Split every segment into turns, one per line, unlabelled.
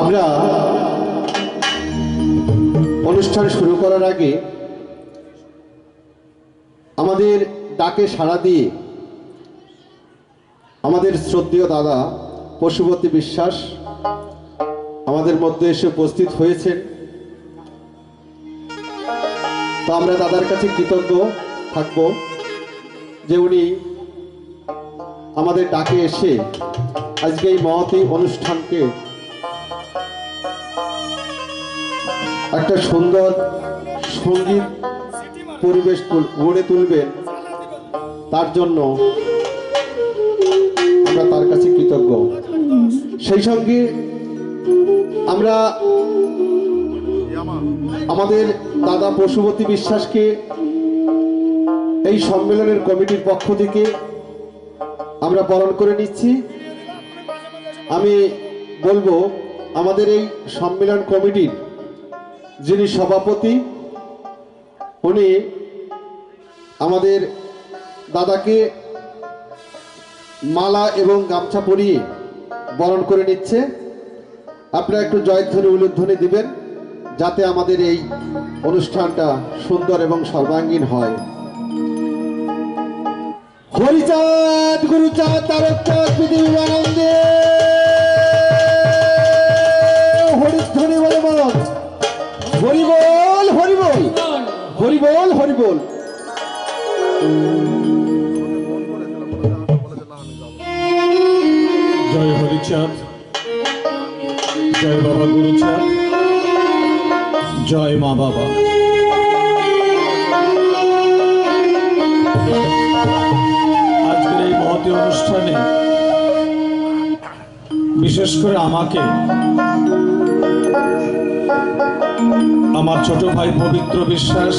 আমরা অনুষ্ঠান শুরু করার আগে আমাদের ডাকে সাড়া দিয়ে আমাদের শ্রদ্ধেয় দাদা পশুপতি বিশ্বাস আমাদের মধ্যে এসে উপস্থিত হয়েছেন। তো আমরা দাদার কাছে কৃতজ্ঞ থাকব যে উনি আমাদের ডাকে এসে আজকে এই মহতী অনুষ্ঠানকে একটা সুন্দর সঙ্গীত পরিবেশ গড়ে তুলবেন, তার জন্য আমরা তার কাছে কৃতজ্ঞ। সেই সঙ্গে আমরা আমাদের দাদা পশুপতি বিশ্বাসকে এই সম্মেলনের কমিটির পক্ষ থেকে আমরা বরণ করে নিচ্ছি। আমি বলবো আমাদের এই সম্মেলন কমিটির যিনি সভাপতি, উনি আমাদের দাদাকে মালা এবং গামছা পরিয়ে বরণ করে নিচ্ছে। আপনারা একটু জয়ধ্বনি উলুধ্বনি দিবেন যাতে আমাদের এই অনুষ্ঠানটা সুন্দর এবং সর্বাঙ্গীন হয়। হরিচাঁদ গুরুচাঁদ তারকচাঁদ পৃথিবীবানন্দে হরিধ্বনি বলে বল, হরি বল হরি বল হরি বল হরি বল।
জয় হরিচাঁদ, জয় বাবা গুরুচাঁদ, জয় মা বাবা। আজকের এই মহতী অনুষ্ঠানে বিশেষ করে আমাকে আমার ছোট ভাই পবিত্র বিশ্বাস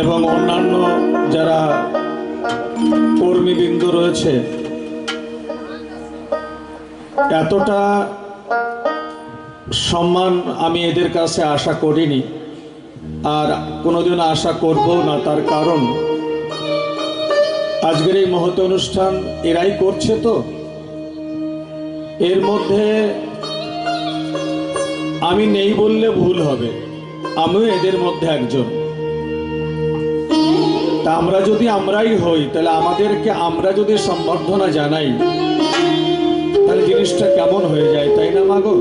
এবং অন্যান্য যারা কর্মীবৃন্দ রয়েছে, এতটা সম্মান আমি এদের কাছে আশা করিনি আর কোনোদিন আশা করব না। তার কারণ আজকের এই মহৎ অনুষ্ঠান এরাই করছে, তো এর মধ্যে আমি নেই বললে ভুল হবে, আমিও এদের মধ্যে একজন। তা আমরা যদি আমরাই হই, তাহলে আমাদেরকে আমরা যদি সম্বর্ধনা জানাই তাহলে জিনিসটা কেমন হয়ে যায়, তাই না মাগো?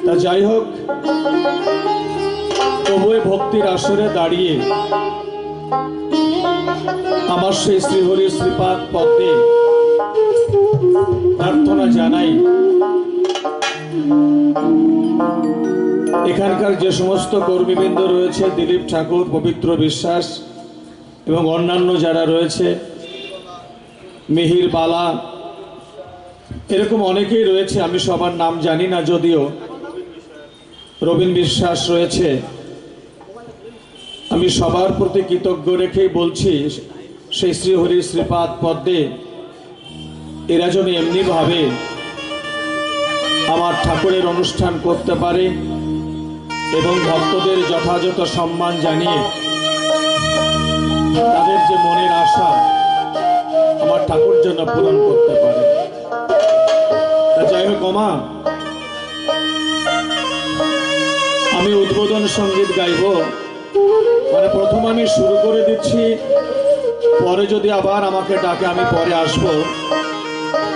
তা যাই হোক, তবুই ভক্তির আসরে দাঁড়িয়ে আমার সেই শ্রীহরি শ্রীপাদ পদ্মে প্রার্থনা জানাই এখানকার যে সমস্ত কর্মীবৃন্দ রয়েছে, দিলীপ ঠাকুর, পবিত্র বিশ্বাস এবং অন্যান্য যারা রয়েছে, মিহির বালা, এরকম অনেকেই রয়েছে, আমি সবার নাম জানি না, যদিও রবীন বিশ্বাস রয়েছে। আমি সবার প্রতি কৃতজ্ঞ রেখেই বলছি, সেই শ্রীহরি শ্রীপাদ পদ্মে এরা যেন এমনিভাবে আমার ঠাকুরের অনুষ্ঠান করতে পারে এবং ভক্তদের যথাযথ সম্মান জানিয়ে তাদের যে মনের আশা আমার ঠাকুর জন্য পূরণ করতে পারে। যাই হোক মা, আমি উদ্বোধন সঙ্গীত গাইব, মানে প্রথম আমি শুরু করে দিচ্ছি, পরে যদি আবার আমাকে ডাকে আমি পরে আসব।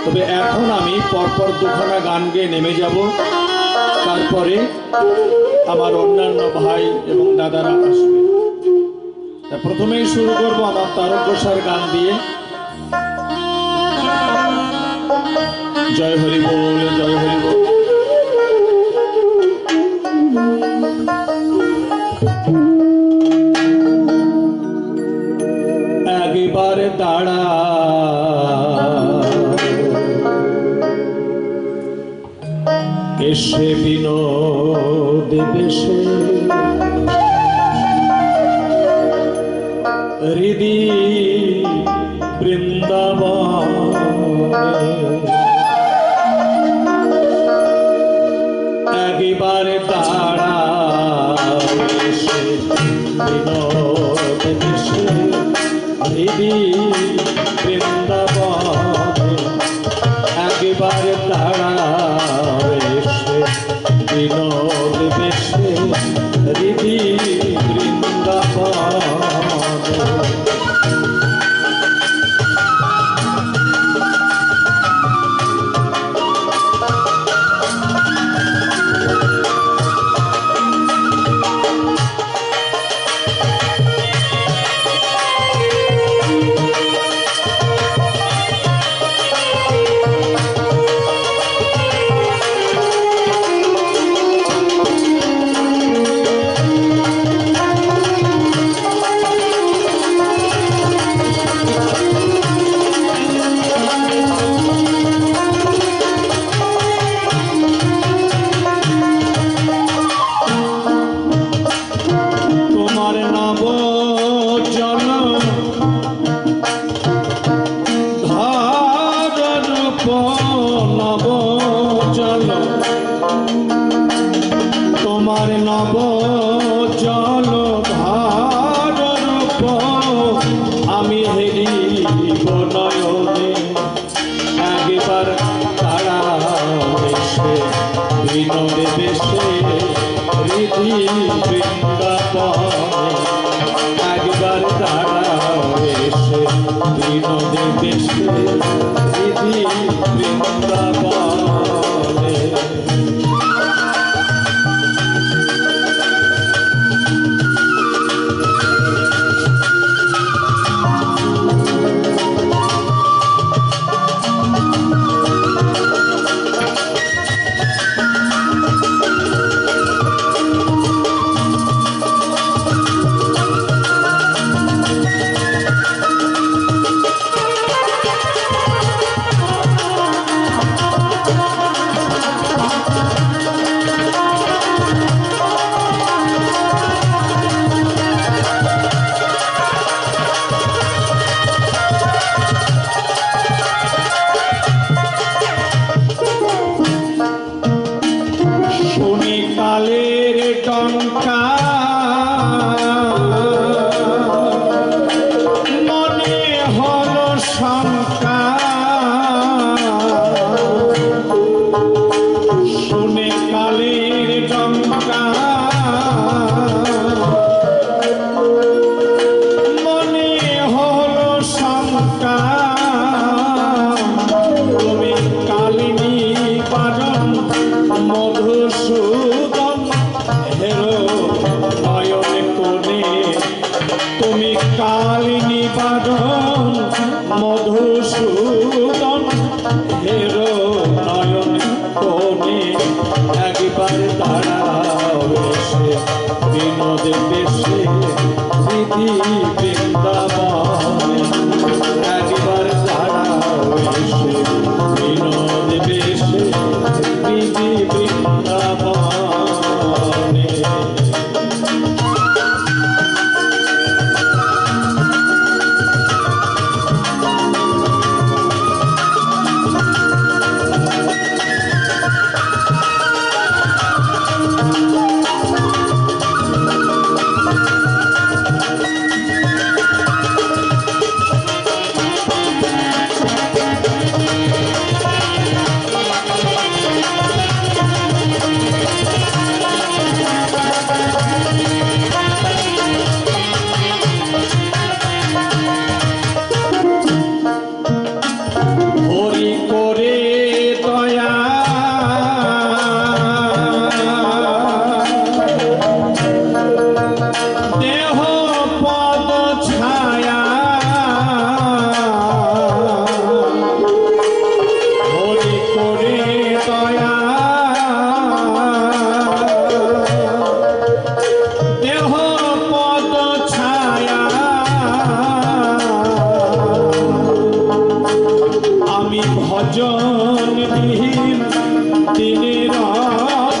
তবে এখন আমি পরপর দুখানা গান গেয়ে নেমে যাব, তারপরে আমার অন্যান্য ভাই এবং দাদারা আসবে। প্রথমেই শুরু করব আমার তারক ঘোষার গান দিয়ে। জয় হরি বল, জয় হরি বল। একবারে দাঁড়া এসে বিনোদ বেশে হৃদি বৃন্দাবন, একবারে দাঁড়া এসে বিনোদ বেশে হৃদি বৃন্দাবন, একবারে নব জল ধারণ নব জল তোমার নব জল ধারণ আমি হেরিব নয়নে একবার তারা এসে বিনোদে বেশে রীতি বৃন্দাবনে একবার তারা এসে বিনোদে বেশে রীতি বৃন্দাবনে কালের টঙ্কা মনে হলো শঙ্কা শুনে কালের টঙ্কা মনে হলো শঙ্কা তুমি কালিনী বাজন মধুসূদন নয়ন কোণে তুমি কালিনী বাদন মধুসূদন হেরো নয়ন কোণে একবার দাঁড়াও এসে বিনোদে বেশে স্মৃতি বৃন্দাবনে একবার দাঁড়াও এসে বিনোদে বেশে স্মৃতি বৃন্দাবনে ভজনবিহীন দিনের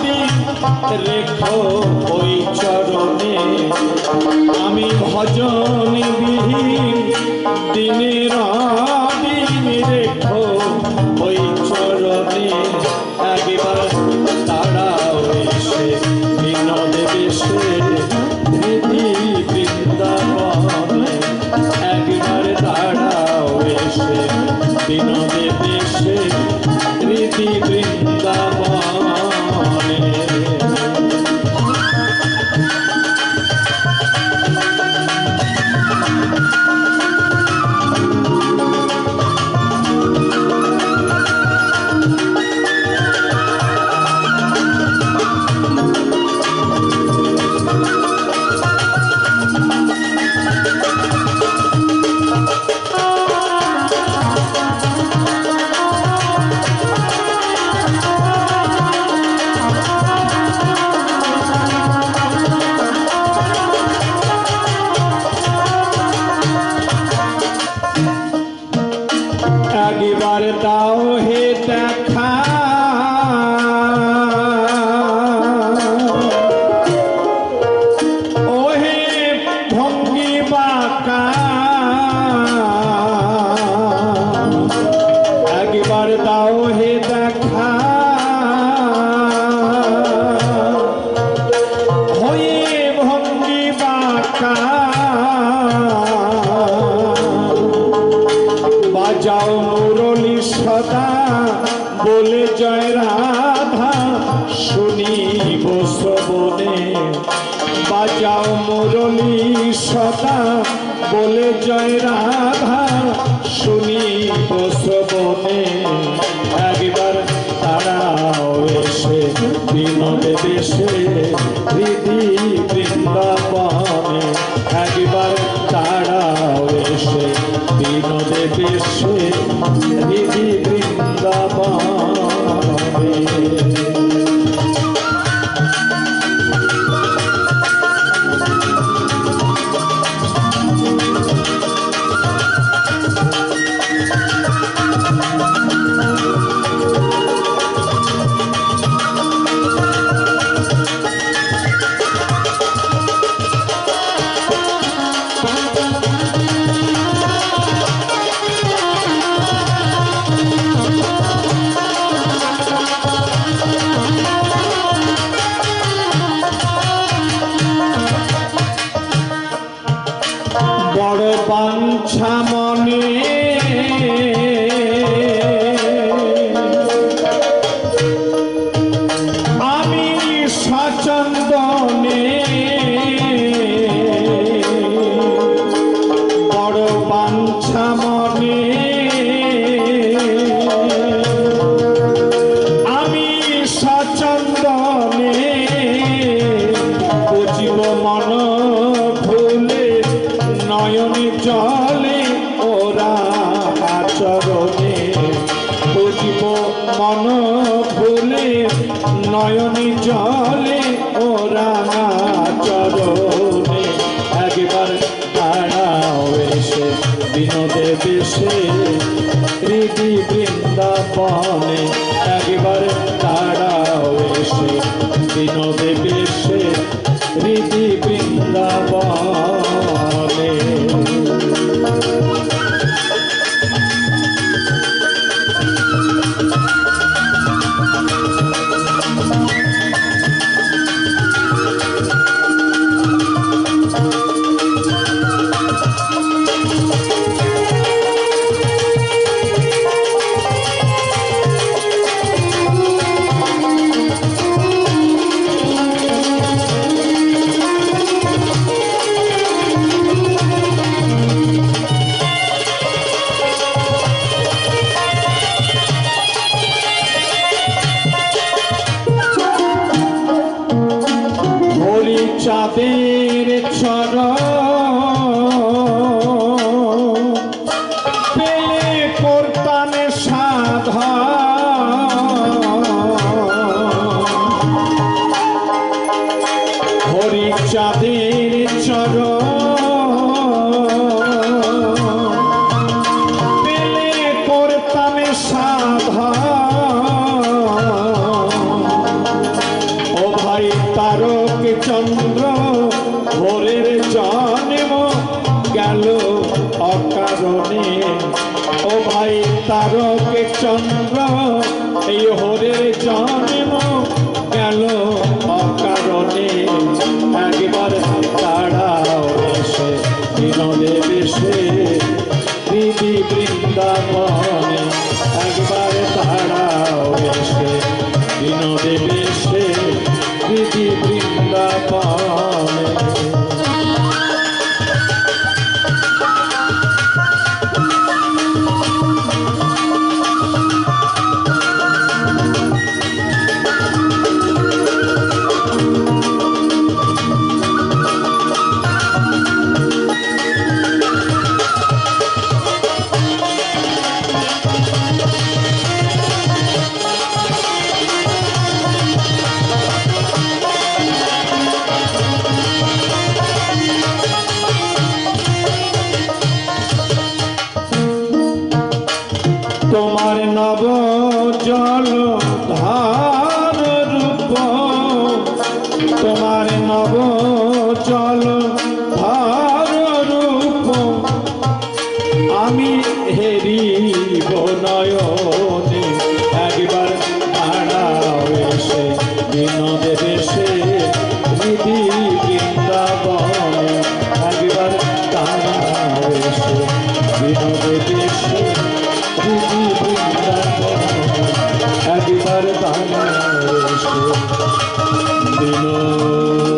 দিন রেখো ওই চরণে আমি ভজনবিহীন দিনের দিন রেখো ওই চরণে একবার তারাও এসে বিনোদে বেশে স্মৃতি বৃন্দাবনে একবার তারাও এসে বিনোদে বেশে স্মৃতি বৃন্দাবনে বলি সদা বলে জয় রাধা শুনি শ্রবণে একবার তারাও এসে বিনোদে বেশে হৃদি বৃন্দাবনে একবার তারাও এসে বিনোদে বেশে হৃদি বৃন্দাবনে। বড় বাঞ্ছা মনে আমি সচন্দনে বড় বাঞ্ছা মনে আমি সচন্দনে বুঝিব মন ভুলে নয়নে জলে ওরা আচরণে বুঝিব মন ভুলে নয়নে জলে ওরা আচরণে একবার তারাও এসে বিনোদে বেশে হৃদি বৃন্দাবনে একবার তারাও এসে বিনোদে বেশে হৃদি বৃন্দাবনে। চাঁদের চরণ পেলে করতাম সাধা হরি চাঁদের চরণ পেলে করতাম সাধা ও ভাই তারক চন্দ্র ভোরের জন্ম গেল অকারণে ও ভাই তারক চন্দ্র এই হরের জন্ম গেল অকারণে একবার তারাও এসে বিনোদে বেশে হৃদি বৃন্দাবনে একবার তারাও এসে বিনোদে বেশে হৃদি বৃন্দাবনে। তোমার নব জল ধার রূপ তোমার নব জল ধার রূপ আমি হেরিব নয়নে একবার তারাও এসে বিনোদে বেশে হৃদি বৃন্দাবনে একবার তারাও এসে বিনোদে বেশে হৃদি বৃন্দাবনে একবার তারাও এসে বিনোদে